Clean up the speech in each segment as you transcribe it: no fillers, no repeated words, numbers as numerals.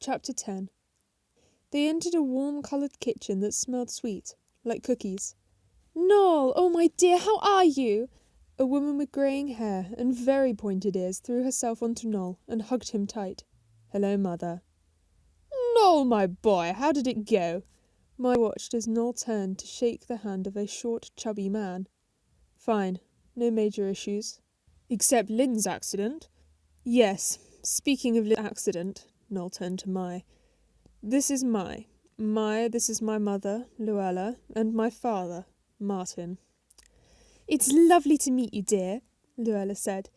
Chapter 10. They entered a warm-coloured kitchen that smelled sweet, like cookies. "Noel, oh my dear, how are you?" A woman with greying hair and very pointed ears threw herself onto Noel and hugged him tight. "Hello, Mother." "Noel, my boy, how did it go?" Maya watched as Noel turned to shake the hand of a short, chubby man. "Fine. No major issues." "Except Lynn's accident?" "Yes. Speaking of Lynn's accident," Noel turned to Maya. "This is Maya. This is my mother, Luella, and my father, Martin." "It's lovely to meet you, dear," Luella said.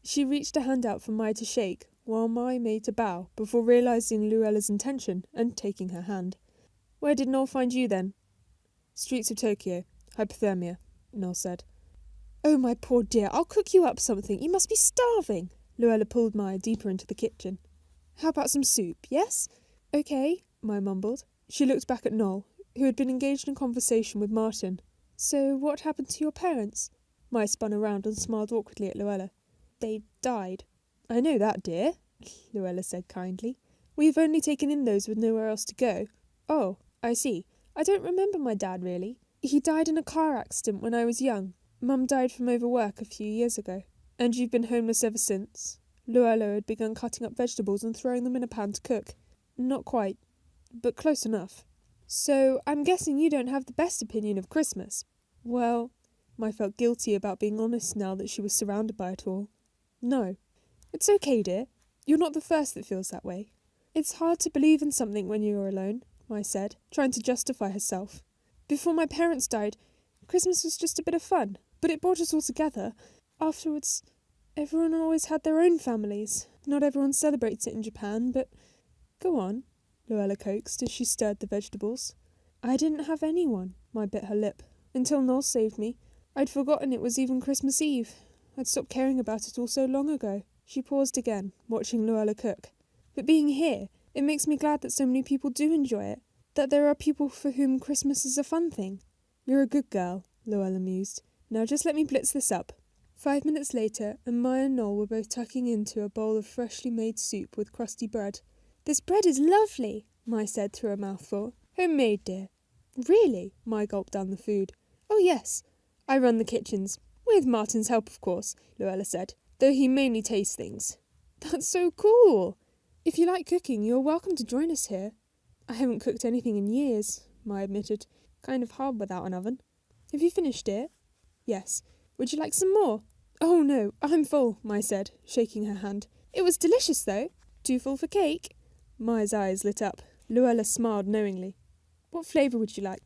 She reached a hand out for Maya to shake, while Maya made a bow before realising Luella's intention and taking her hand. "Where did Noel find you then?" "Streets of Tokyo. Hypothermia," Noel said. "Oh, my poor dear, I'll cook you up something. You must be starving." Luella pulled Maya deeper into the kitchen. "How about some soup, yes?" "Okay," Maya mumbled. She looked back at Noel, who had been engaged in conversation with Martin. "So what happened to your parents?" Maya spun around and smiled awkwardly at Luella. "They died." "I know that, dear," Luella said kindly. "We've only taken in those with nowhere else to go." "Oh, I see. I don't remember my dad, really. He died in a car accident when I was young. Mum died from overwork a few years ago." "And you've been homeless ever since?" Luella had begun cutting up vegetables and throwing them in a pan to cook. "Not quite, but close enough." "So I'm guessing you don't have the best opinion of Christmas." "Well," Maya felt guilty about being honest now that she was surrounded by it all. "No." "It's okay, dear. You're not the first that feels that way." "It's hard to believe in something when you're alone," Maya said, trying to justify herself. "Before my parents died, Christmas was just a bit of fun, but it brought us all together. Afterwards, everyone always had their own families. Not everyone celebrates it in Japan, but—" "Go on," Luella coaxed as she stirred the vegetables. "I didn't have anyone," Maya bit her lip, "until Noel saved me. I'd forgotten it was even Christmas Eve. I'd stopped caring about it all so long ago." She paused again, watching Luella cook. "But being here, it makes me glad that so many people do enjoy it, that there are people for whom Christmas is a fun thing." "You're a good girl," Luella mused. "Now just let me blitz this up." 5 minutes later, and Maya and Noel were both tucking into a bowl of freshly made soup with crusty bread. "This bread is lovely," Maya said through a mouthful. "Homemade, dear." "Really?" Maya gulped down the food. "Oh, yes. I run the kitchens. With Martin's help, of course," Luella said, "though he mainly tastes things." "That's so cool. If you like cooking, you're welcome to join us here." "I haven't cooked anything in years," Maya admitted. "Kind of hard without an oven." "Have you finished, dear?" "Yes. Would you like some more?" "Oh, no, I'm full," Maya said, shaking her hand. "It was delicious, though." "Too full for cake?" Maya's eyes lit up. Luella smiled knowingly. "What flavour would you like?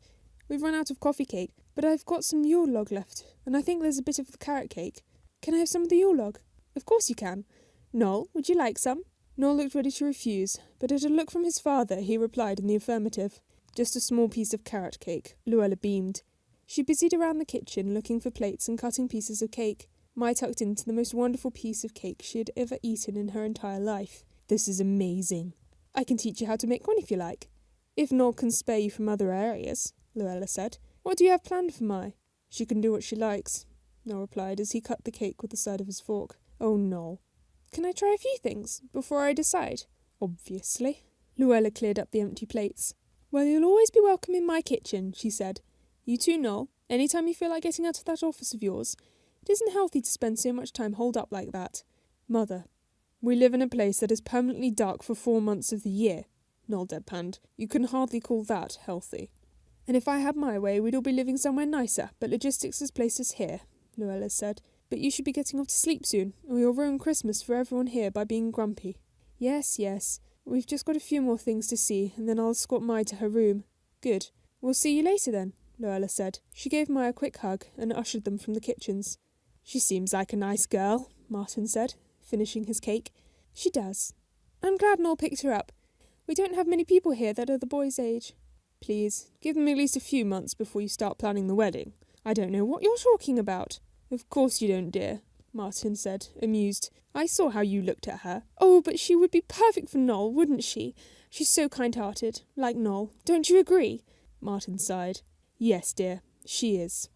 We've run out of coffee cake, but I've got some Yule log left, and I think there's a bit of the carrot cake. Can I have some of the Yule log?" "Of course you can. Noel, would you like some?" Noel looked ready to refuse, but at a look from his father, he replied in the affirmative. "Just a small piece of carrot cake," Luella beamed. She busied around the kitchen, looking for plates and cutting pieces of cake. Maya tucked into the most wonderful piece of cake she had ever eaten in her entire life. "This is amazing. I can teach you how to make one if you like. If Noel can spare you from other areas," Luella said. "What do you have planned for Maya?" "She can do what she likes," Noel replied as he cut the cake with the side of his fork. "Oh, Noel." "Can I try a few things before I decide?" "Obviously." Luella cleared up the empty plates. "Well, you'll always be welcome in my kitchen," she said. "You too, Noel. Anytime you feel like getting out of that office of yours. It isn't healthy to spend so much time holed up like that." "Mother, we live in a place that is permanently dark for 4 months of the year," Noel deadpanned. "You can hardly call that healthy." "And if I had my way, we'd all be living somewhere nicer, but logistics has placed us here," Luella said. "But you should be getting off to sleep soon, or you'll ruin Christmas for everyone here by being grumpy." Yes. We've just got a few more things to see, and then I'll escort Maya to her room." "Good. We'll see you later then," Luella said. She gave Maya a quick hug and ushered them from the kitchens. "She seems like a nice girl," Martin said, finishing his cake. "She does. I'm glad Noel picked her up. We don't have many people here that are the boy's age." "Please, give them at least a few months before you start planning the wedding." "I don't know what you're talking about." "Of course you don't, dear," Martin said, amused. "I saw how you looked at her." "Oh, but she would be perfect for Noel, wouldn't she? She's so kind-hearted, like Noel. Don't you agree?" Martin sighed. "Yes, dear, she is."